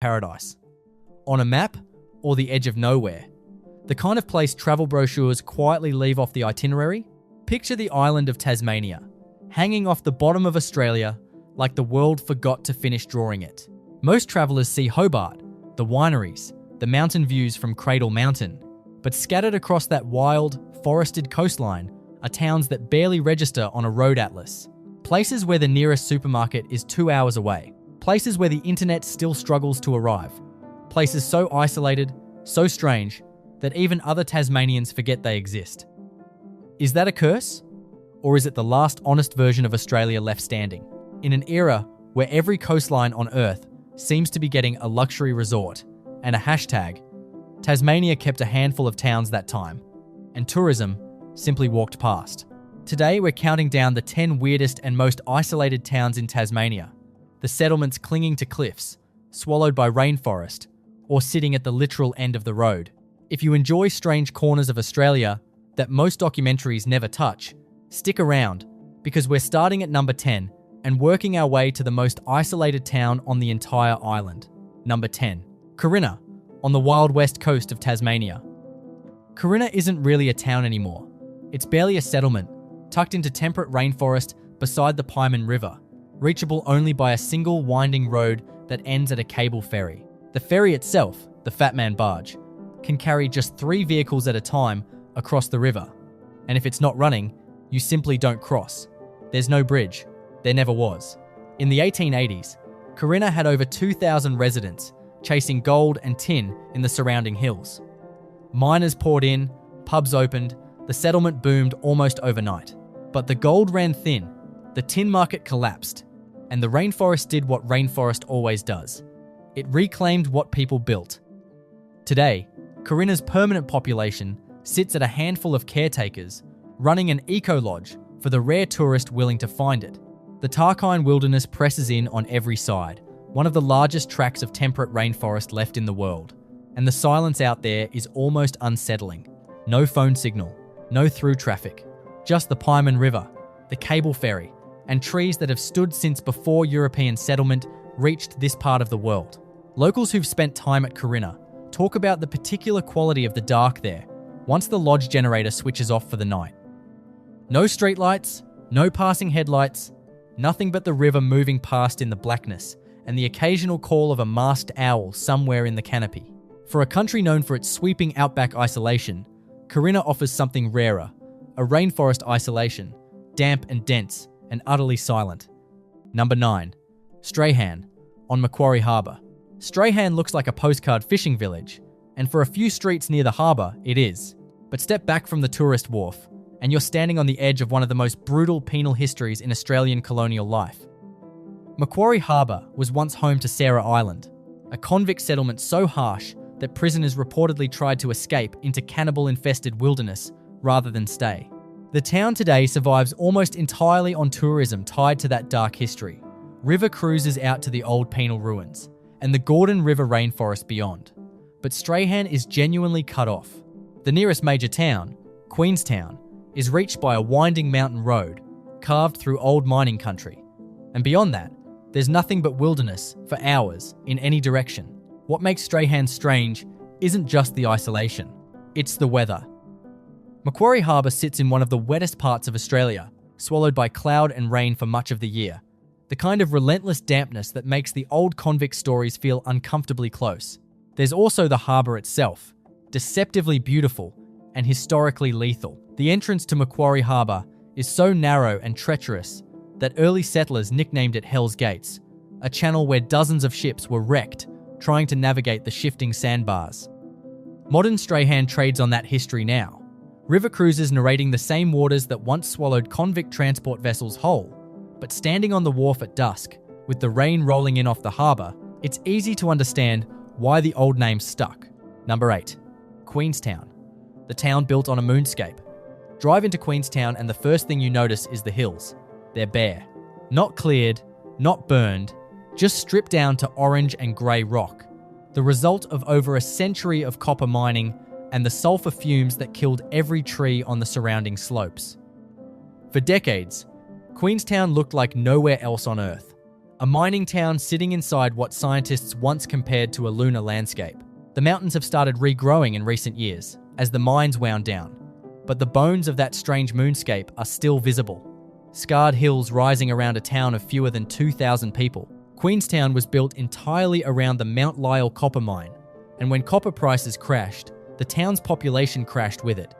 paradise? On a map or the edge of nowhere? The kind of place travel brochures quietly leave off the itinerary? Picture the island of Tasmania, hanging off the bottom of Australia like the world forgot to finish drawing it. Most travellers see Hobart, the wineries, the mountain views from Cradle Mountain, but scattered across that wild, forested coastline are towns that barely register on a road atlas. Places where the nearest supermarket is 2 hours away. Places where the internet still struggles to arrive. Places so isolated, so strange, that even other Tasmanians forget they exist. Is that a curse? Or is it the last honest version of Australia left standing? In an era where every coastline on Earth seems to be getting a luxury resort and a hashtag, Tasmania kept a handful of towns that time, and tourism simply walked past. Today we're counting down the 10 weirdest and most isolated towns in Tasmania, the settlements clinging to cliffs, swallowed by rainforest, or sitting at the literal end of the road. If you enjoy strange corners of Australia that most documentaries never touch, stick around, because we're starting at number 10 and working our way to the most isolated town on the entire island. Number 10. Corinna, on the wild west coast of Tasmania. Corinna isn't really a town anymore. It's barely a settlement, tucked into temperate rainforest beside the Pieman River, reachable only by a single winding road that ends at a cable ferry. The ferry itself, the Fat Man Barge, can carry just 3 vehicles at a time across the river. And if it's not running, you simply don't cross. There's no bridge. There never was. In the 1880s, Corinna had over 2,000 residents chasing gold and tin in the surrounding hills. Miners poured in, pubs opened, the settlement boomed almost overnight. But the gold ran thin, the tin market collapsed, and the rainforest did what rainforest always does. It reclaimed what people built. Today, Corinna's permanent population sits at a handful of caretakers, running an eco-lodge for the rare tourist willing to find it. The Tarkine Wilderness presses in on every side, one of the largest tracts of temperate rainforest left in the world, and the silence out there is almost unsettling. No phone signal, no through traffic, just the Pieman River, the cable ferry, and trees that have stood since before European settlement reached this part of the world. Locals who've spent time at Corinna talk about the particular quality of the dark there once the lodge generator switches off for the night. No streetlights, no passing headlights, nothing but the river moving past in the blackness and the occasional call of a masked owl somewhere in the canopy. For a country known for its sweeping outback isolation, Corinna offers something rarer, a rainforest isolation, damp and dense and utterly silent. Number 9. Strahan, on Macquarie Harbour. Strahan looks like a postcard fishing village, and for a few streets near the harbour, it is. But step back from the tourist wharf, and you're standing on the edge of one of the most brutal penal histories in Australian colonial life. Macquarie Harbour was once home to Sarah Island, a convict settlement so harsh that prisoners reportedly tried to escape into cannibal-infested wilderness rather than stay. The town today survives almost entirely on tourism tied to that dark history, river cruises out to the old penal ruins, and the Gordon River rainforest beyond. But Strahan is genuinely cut off. The nearest major town, Queenstown, is reached by a winding mountain road, carved through old mining country. And beyond that, there's nothing but wilderness for hours in any direction. What makes Strahan strange isn't just the isolation, it's the weather. Macquarie Harbour sits in one of the wettest parts of Australia, swallowed by cloud and rain for much of the year. The kind of relentless dampness that makes the old convict stories feel uncomfortably close. There's also the harbour itself, deceptively beautiful and historically lethal. The entrance to Macquarie Harbour is so narrow and treacherous that early settlers nicknamed it Hell's Gates, a channel where dozens of ships were wrecked trying to navigate the shifting sandbars. Modern Strahan trades on that history now. River cruisers narrating the same waters that once swallowed convict transport vessels whole. But standing on the wharf at dusk, with the rain rolling in off the harbour, it's easy to understand why the old name stuck. Number 8. Queenstown. The town built on a moonscape. Drive into Queenstown and the first thing you notice is the hills. They're bare. Not cleared, not burned, just stripped down to orange and grey rock. The result of over a century of copper mining and the sulphur fumes that killed every tree on the surrounding slopes. For decades, Queenstown looked like nowhere else on Earth. a mining town sitting inside what scientists once compared to a lunar landscape. The mountains have started regrowing in recent years as the mines wound down, but the bones of that strange moonscape are still visible. Scarred hills rising around a town of fewer than 2,000 people. Queenstown was built entirely around the Mount Lyell copper mine, and when copper prices crashed, the town's population crashed with it.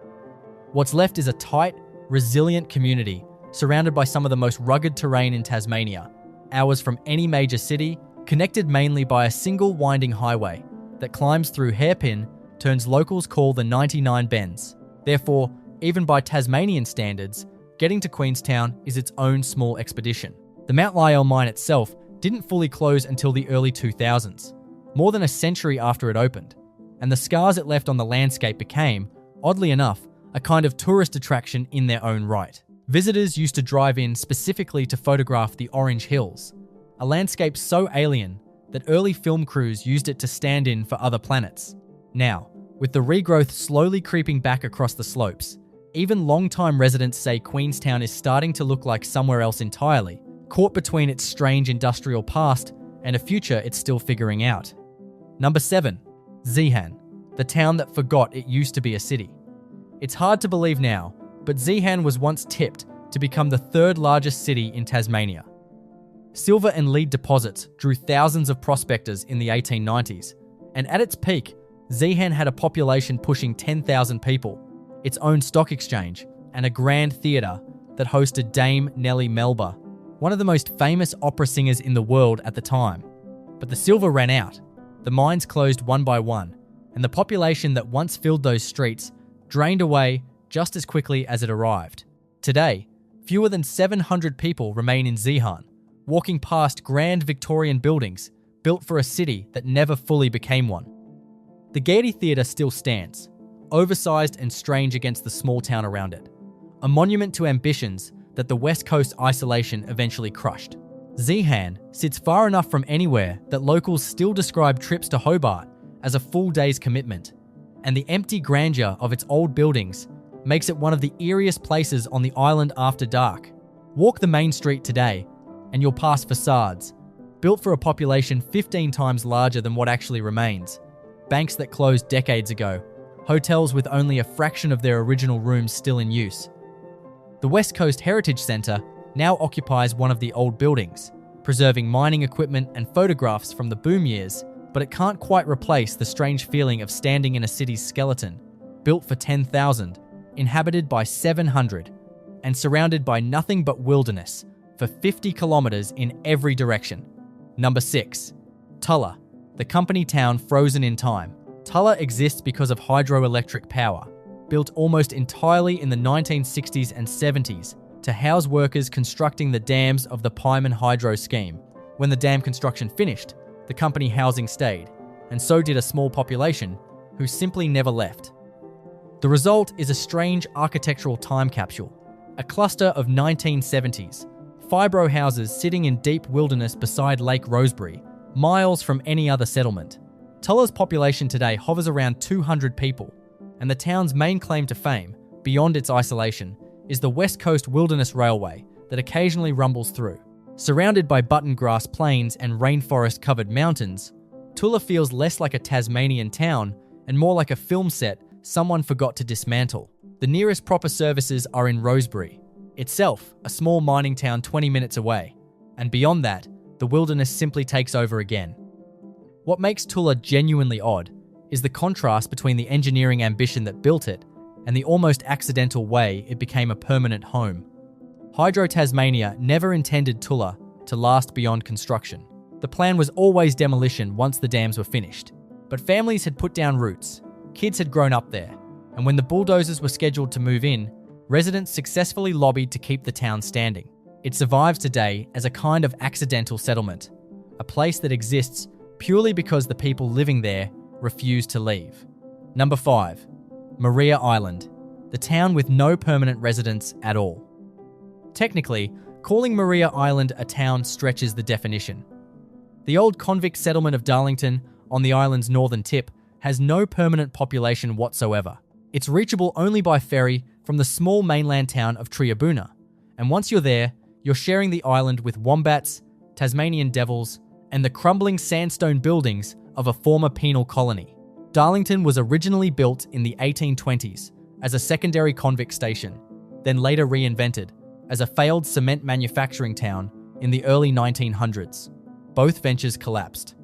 What's left is a tight, resilient community surrounded by some of the most rugged terrain in Tasmania, hours from any major city, connected mainly by a single winding highway that climbs through hairpin turns locals call the 99 Bends. Therefore, even by Tasmanian standards, getting to Queenstown is its own small expedition. The Mount Lyell mine itself didn't fully close until the early 2000s, more than a century after it opened, and the scars it left on the landscape became, oddly enough, a kind of tourist attraction in their own right. Visitors used to drive in specifically to photograph the Orange Hills, a landscape so alien that early film crews used it to stand in for other planets. Now, with the regrowth slowly creeping back across the slopes, even long-time residents say Queenstown is starting to look like somewhere else entirely, caught between its strange industrial past and a future it's still figuring out. Number 7. Zeehan, the town that forgot it used to be a city. It's hard to believe now, but Zeehan was once tipped to become the third largest city in Tasmania. Silver and lead deposits drew thousands of prospectors in the 1890s, and at its peak, Zeehan had a population pushing 10,000 people, its own stock exchange, and a grand theatre that hosted Dame Nellie Melba, one of the most famous opera singers in the world at the time. But the silver ran out, the mines closed one by one, and the population that once filled those streets drained away just as quickly as it arrived. Today, fewer than 700 people remain in Zeehan, walking past grand Victorian buildings built for a city that never fully became one. The Gaiety Theatre still stands, oversized and strange against the small town around it, a monument to ambitions that the West Coast isolation eventually crushed. Zeehan sits far enough from anywhere that locals still describe trips to Hobart as a full day's commitment, and the empty grandeur of its old buildings makes it one of the eeriest places on the island after dark. Walk the main street today, and you'll pass facades, built for a population 15 times larger than what actually remains, banks that closed decades ago, hotels with only a fraction of their original rooms still in use. The West Coast Heritage Centre now occupies one of the old buildings, preserving mining equipment and photographs from the boom years, but it can't quite replace the strange feeling of standing in a city's skeleton, built for 10,000, inhabited by 700, and surrounded by nothing but wilderness for 50 kilometres in every direction. Number 6. Tullah, the company town frozen in time. Tullah exists because of hydroelectric power, built almost entirely in the 1960s and 70s to house workers constructing the dams of the Pyman Hydro scheme. When the dam construction finished, the company housing stayed, and so did a small population who simply never left. The result is a strange architectural time capsule, a cluster of 1970s, fibro houses sitting in deep wilderness beside Lake Rosebery, miles from any other settlement. Tullah's population today hovers around 200 people, and the town's main claim to fame, beyond its isolation, is the West Coast Wilderness Railway that occasionally rumbles through. Surrounded by button grass plains and rainforest-covered mountains, Tullah feels less like a Tasmanian town and more like a film set someone forgot to dismantle. The nearest proper services are in Rosebery, itself a small mining town 20 minutes away, and beyond that, the wilderness simply takes over again. What makes Tullah genuinely odd is the contrast between the engineering ambition that built it and the almost accidental way it became a permanent home. Hydro Tasmania never intended Tullah to last beyond construction. The plan was always demolition once the dams were finished. But families had put down roots, kids had grown up there, and when the bulldozers were scheduled to move in, residents successfully lobbied to keep the town standing. It survives today as a kind of accidental settlement, a place that exists purely because the people living there refuse to leave. Number 5. Maria Island, the town with no permanent residents at all. Technically, calling Maria Island a town stretches the definition. The old convict settlement of Darlington, on the island's northern tip, has no permanent population whatsoever. It's reachable only by ferry from the small mainland town of Triabuna, and once you're there, you're sharing the island with wombats, Tasmanian devils, and the crumbling sandstone buildings of a former penal colony. Darlington was originally built in the 1820s as a secondary convict station, then later reinvented as a failed cement manufacturing town in the early 1900s. Both ventures collapsed.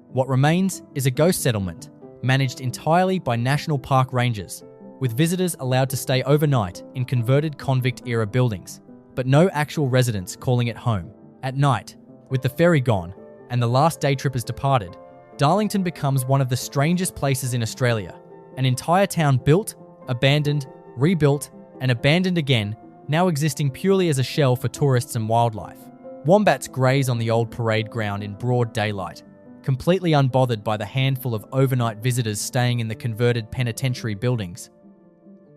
What remains is a ghost settlement managed entirely by National Park rangers, with visitors allowed to stay overnight in converted convict-era buildings, but no actual residents calling it home. At night, with the ferry gone and the last day trippers departed, Darlington becomes one of the strangest places in Australia. An entire town built, abandoned, rebuilt, and abandoned again, now existing purely as a shell for tourists and wildlife. Wombats graze on the old parade ground in broad daylight, completely unbothered by the handful of overnight visitors staying in the converted penitentiary buildings.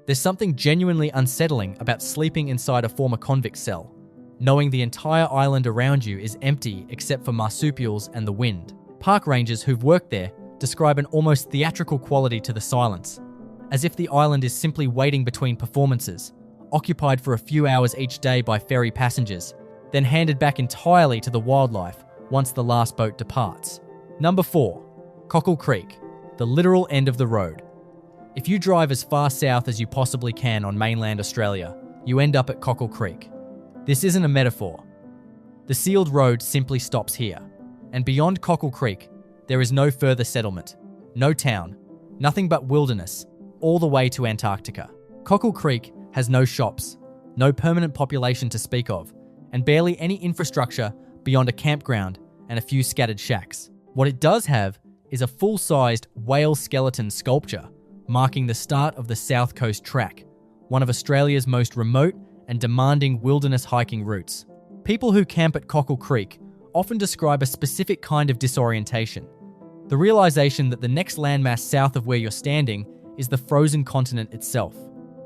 There's something genuinely unsettling about sleeping inside a former convict cell, knowing the entire island around you is empty except for marsupials and the wind. Park rangers who've worked there describe an almost theatrical quality to the silence, as if the island is simply waiting between performances, occupied for a few hours each day by ferry passengers, then handed back entirely to the wildlife once the last boat departs. Number 4. Cockle Creek, the literal end of the road. If you drive as far south as you possibly can on mainland Australia, you end up at Cockle Creek. This isn't a metaphor. The sealed road simply stops here, and beyond Cockle Creek, there is no further settlement, no town, nothing but wilderness, all the way to Antarctica. Cockle Creek has no shops, no permanent population to speak of, and barely any infrastructure beyond a campground and a few scattered shacks. What it does have is a full-sized whale skeleton sculpture marking the start of the South Coast Track, one of Australia's most remote and demanding wilderness hiking routes. People who camp at Cockle Creek often describe a specific kind of disorientation, the realization that the next landmass south of where you're standing is the frozen continent itself.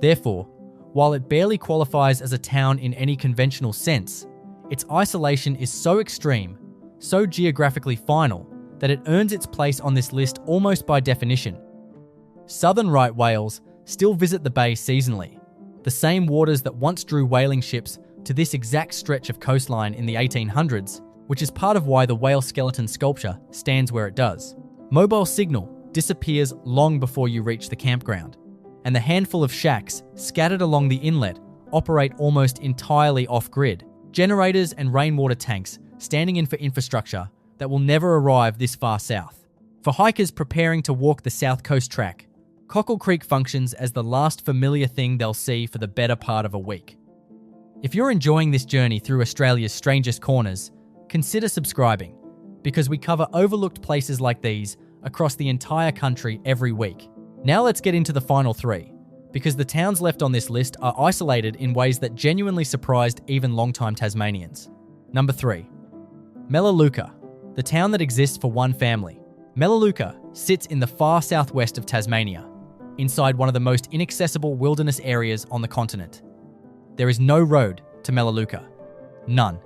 Therefore, while it barely qualifies as a town in any conventional sense, its isolation is so extreme, so geographically final, that it earns its place on this list almost by definition. Southern right whales still visit the bay seasonally, the same waters that once drew whaling ships to this exact stretch of coastline in the 1800s, which is part of why the whale skeleton sculpture stands where it does. Mobile signal disappears long before you reach the campground, and the handful of shacks scattered along the inlet operate almost entirely off-grid. Generators and rainwater tanks standing in for infrastructure that will never arrive this far south. For hikers preparing to walk the South Coast Track, Cockle Creek functions as the last familiar thing they'll see for the better part of a week. If you're enjoying this journey through Australia's strangest corners, consider subscribing, because we cover overlooked places like these across the entire country every week. Now let's get into the final 3, because the towns left on this list are isolated in ways that genuinely surprised even long-time Tasmanians. Number 3. Melaleuca, the town that exists for one family. Melaleuca sits in the far southwest of Tasmania, inside one of the most inaccessible wilderness areas on the continent. There is no road to Melaleuca. None.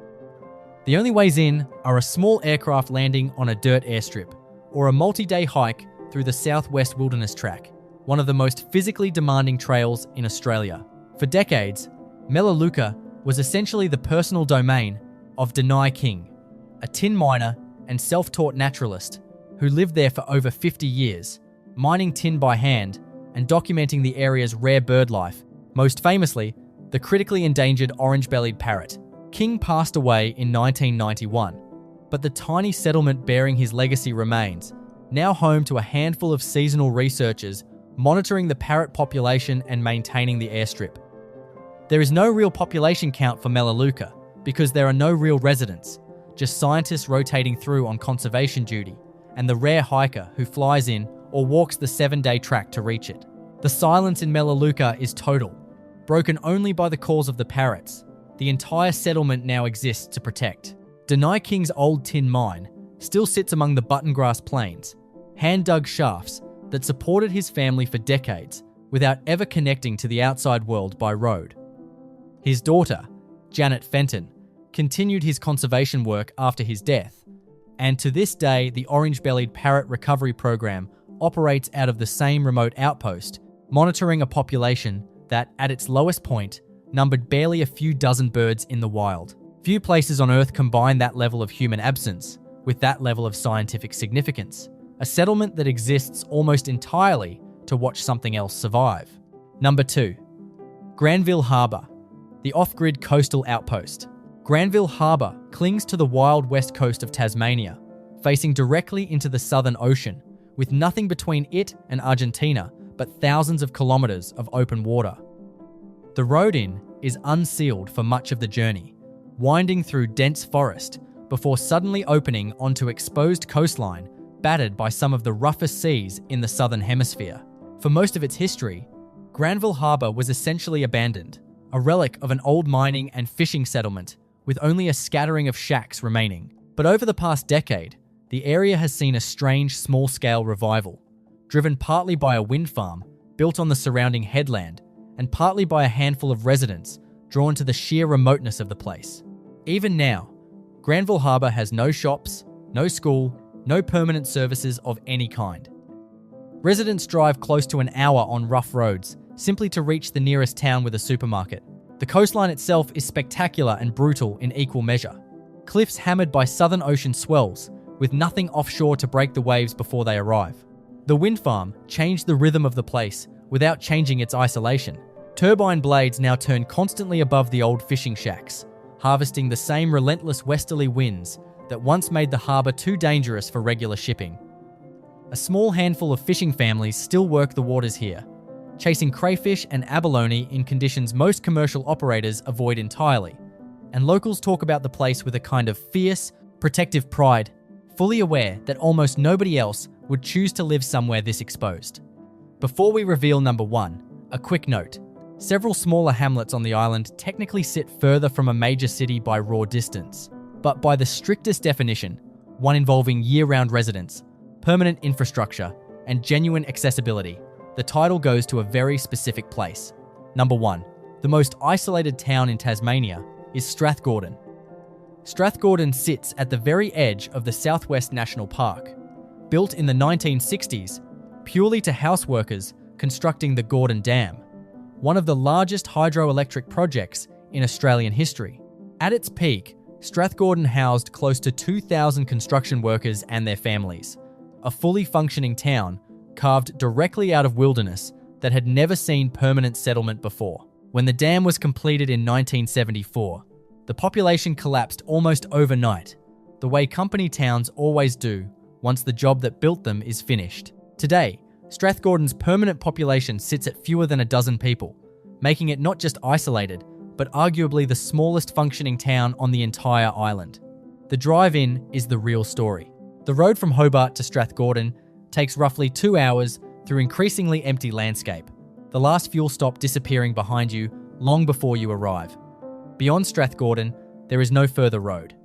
The only ways in are a small aircraft landing on a dirt airstrip, or a multi-day hike through the Southwest Wilderness Track, one of the most physically demanding trails in Australia. For decades, Melaleuca was essentially the personal domain of Denai King, a tin miner and self-taught naturalist who lived there for over 50 years, mining tin by hand and documenting the area's rare bird life, most famously, the critically endangered orange-bellied parrot. King passed away in 1991, but the tiny settlement bearing his legacy remains, now home to a handful of seasonal researchers monitoring the parrot population and maintaining the airstrip. There is no real population count for Melaleuca because there are no real residents, just scientists rotating through on conservation duty, and the rare hiker who flies in or walks the 7-day track to reach it. The silence in Melaleuca is total, broken only by the calls of the parrots. The entire settlement now exists to protect. Denai King's old tin mine still sits among the buttongrass plains, hand-dug shafts that supported his family for decades without ever connecting to the outside world by road. His daughter, Janet Fenton, continued his conservation work after his death, and to this day the orange-bellied parrot recovery program operates out of the same remote outpost, monitoring a population that, at its lowest point, numbered barely a few dozen birds in the wild. Few places on Earth combine that level of human absence with that level of scientific significance. A settlement that exists almost entirely to watch something else survive. Number 2. Granville Harbour, the off-grid coastal outpost. Granville Harbour clings to the wild west coast of Tasmania, facing directly into the Southern Ocean, with nothing between it and Argentina but thousands of kilometres of open water. The road in is unsealed for much of the journey, winding through dense forest before suddenly opening onto exposed coastline battered by some of the roughest seas in the Southern Hemisphere. For most of its history, Granville Harbour was essentially abandoned, a relic of an old mining and fishing settlement with only a scattering of shacks remaining. But over the past decade, the area has seen a strange small-scale revival, driven partly by a wind farm built on the surrounding headland and partly by a handful of residents drawn to the sheer remoteness of the place. Even now, Granville Harbour has no shops, no school, no permanent services of any kind. Residents drive close to an hour on rough roads simply to reach the nearest town with a supermarket. The coastline itself is spectacular and brutal in equal measure. Cliffs hammered by Southern Ocean swells, with nothing offshore to break the waves before they arrive. The wind farm changed the rhythm of the place without changing its isolation. Turbine blades now turn constantly above the old fishing shacks, harvesting the same relentless westerly winds that once made the harbour too dangerous for regular shipping. A small handful of fishing families still work the waters here, chasing crayfish and abalone in conditions most commercial operators avoid entirely, and locals talk about the place with a kind of fierce, protective pride, fully aware that almost nobody else would choose to live somewhere this exposed. Before we reveal number 1, a quick note. Several smaller hamlets on the island technically sit further from a major city by raw distance, but by the strictest definition, one involving year-round residents, permanent infrastructure, and genuine accessibility, the title goes to a very specific place. Number 1, the most isolated town in Tasmania is Strathgordon. Strathgordon sits at the very edge of the Southwest National Park, built in the 1960s purely to house workers constructing the Gordon Dam, one of the largest hydroelectric projects in Australian history. At its peak, Strathgordon housed close to 2,000 construction workers and their families, a fully functioning town carved directly out of wilderness that had never seen permanent settlement before. When the dam was completed in 1974, the population collapsed almost overnight, the way company towns always do once the job that built them is finished. Today, Strathgordon's permanent population sits at fewer than a dozen people, making it not just isolated, but arguably the smallest functioning town on the entire island. The drive-in is the real story. The road from Hobart to Strathgordon takes roughly 2 hours through increasingly empty landscape, the last fuel stop disappearing behind you long before you arrive. Beyond Strathgordon, there is no further road.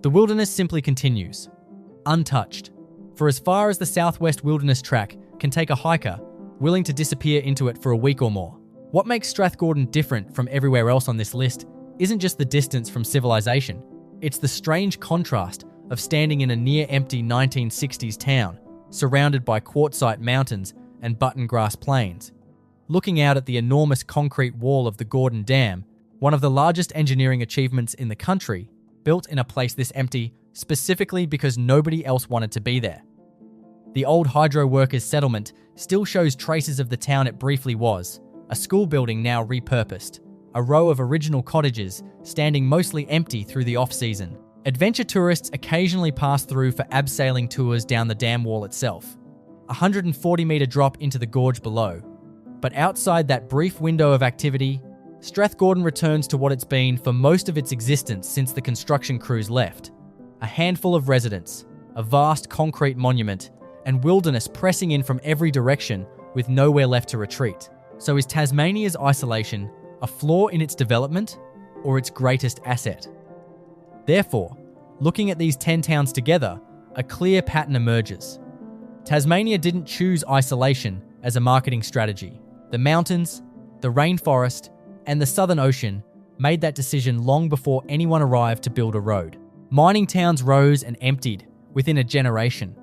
The wilderness simply continues, untouched, for as far as the Southwest Wilderness Track can take a hiker willing to disappear into it for a week or more. What makes Strathgordon different from everywhere else on this list isn't just the distance from civilization, it's the strange contrast of standing in a near-empty 1960s town, surrounded by quartzite mountains and button grass plains, looking out at the enormous concrete wall of the Gordon Dam, one of the largest engineering achievements in the country, built in a place this empty specifically because nobody else wanted to be there. The old hydro workers' settlement still shows traces of the town it briefly was, a school building now repurposed, a row of original cottages standing mostly empty through the off-season. Adventure tourists occasionally pass through for abseiling tours down the dam wall itself, a 140-metre drop into the gorge below. But outside that brief window of activity, Strathgordon returns to what it's been for most of its existence since the construction crews left. A handful of residents, a vast concrete monument, and wilderness pressing in from every direction with nowhere left to retreat. So is Tasmania's isolation a flaw in its development or its greatest asset? Therefore, looking at these 10 towns together, a clear pattern emerges. Tasmania didn't choose isolation as a marketing strategy. The mountains, the rainforest, and the Southern Ocean made that decision long before anyone arrived to build a road. Mining towns rose and emptied within a generation.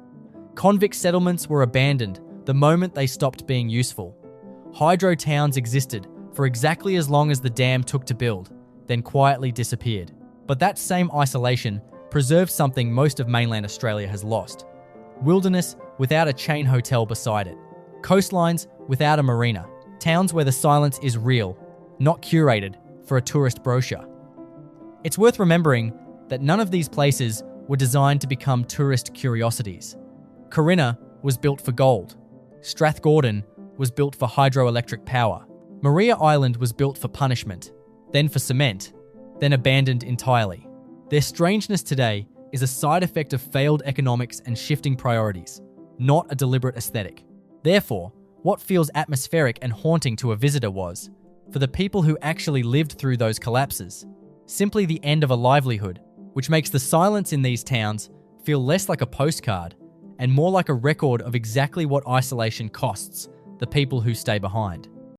Convict settlements were abandoned the moment they stopped being useful. Hydro towns existed for exactly as long as the dam took to build, then quietly disappeared. But that same isolation preserved something most of mainland Australia has lost. Wilderness without a chain hotel beside it. Coastlines without a marina. Towns where the silence is real, not curated for a tourist brochure. It's worth remembering that none of these places were designed to become tourist curiosities. Corinna was built for gold. Strathgordon was built for hydroelectric power. Maria Island was built for punishment, then for cement, then abandoned entirely. Their strangeness today is a side effect of failed economics and shifting priorities, not a deliberate aesthetic. Therefore, what feels atmospheric and haunting to a visitor was, for the people who actually lived through those collapses, simply the end of a livelihood, which makes the silence in these towns feel less like a postcard and more like a record of exactly what isolation costs the people who stay behind.